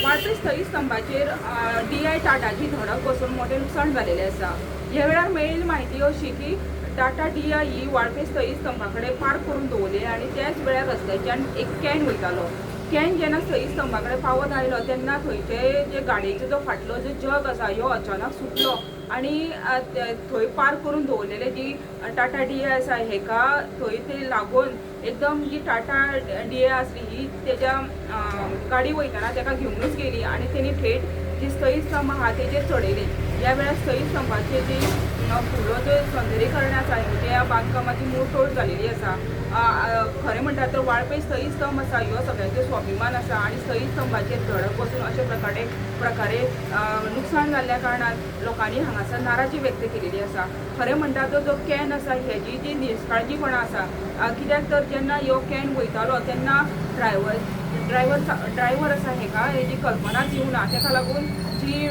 वाळपय स्थळी स्तंभाचेर DI टाटाची धडक बसून मोठे नुकसाण झालेले आसा। ह्या वेळार मेळिल्ली म्हायती अशी की टाटा DI ही वाळपय स्थळी स्तंभाकडे पार्क करून दवरली आणि त्याच वेळार रस्त्याच्यान एक कॅन वयतालो। कॅन जेन्ना स्थळी स्तंभाकडे पावत आयलो तेन्ना थंयचे जे गाडयेचो जो फाटलो जो जग आसा ह्यो अचानक सुटलो आणि थंय पार्क करून दवरलेले जी टाटा DI आसा हेका थंय ते लागून एकदम जी टाटा DI आसली ही तेज्या गाडी वयताना तेका घेवनूच गेली आणि तेणी थेट जी स्थळी स्तंभ आहा तेजेर चडयली। ह्या वेळार स्थळी स्तंभाचे जी फुडलो जो सौंदर्यीकरण आसा म्हणजे ह्या बांदकामाची मोडतोड जालेली आसा। खरें म्हणटात तर वाळपय स्थळी स्तंभ आसा ह्यो सगळ्यांचो स्वाभिमान आसा आणि स्थळी स्तंभाचेर धडक बसून अशा प्रकारे नुकसाण जाल्ल्या कारणान लोकांनी हांगासर नाराजी व्यक्त केलेली आसा। खरें म्हणटात तर जो कॅन आसा हेजी जी निश्काळजीपणां आसा कित्याक तर जेन्ना ह्यो कॅन वयतालो तेन्ना ड्रायव्हर आसा हेका हेजी कल्पनाच येवना तेका लागून जी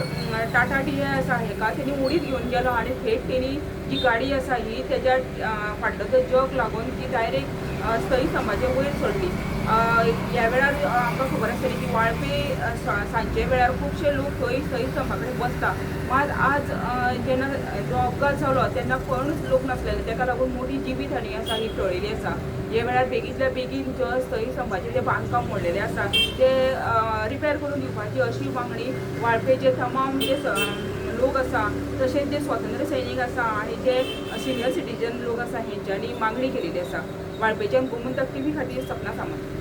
टाटा DI आसा हेका तेणी उडीत घेवन गेलो आणि थेट तेणी जी गाडी आसा ही तेज्या फाटलो जो जग लागून ती डायरेक्ट स्थळी स्तंभाच्या वयर चडली। ह्या वेळार आमकां खबर आसतली की वाळपय सांजे वेळार खुबशे लोक थंय स्थळी स्तंभा कडेन बसता। मात आज जेन्ना जो अपघात जालो तेन्ना कोणूच लोक नासलेले तेका लागून मोठी जिवीत हानी आसा ही टळिल्ली आसा। ह्या वेळार बेगींतल्या बेगीन जो स्थळी स्तंभाचें जें बांदकाम मोडलेलें आसा तें रिपेर करून दिवपाची अशी मागणी वाळपयचे तमाम जे लोक आसा तशेंच जे स्वातंत्र्य सैनीक आसा आणि जे सिनियर सिटीजन लोक आसा हेंच्यांनी मागणी केलेली आसा। वाळपयच्यान गोमंतक TV खातीर सपना सामंत।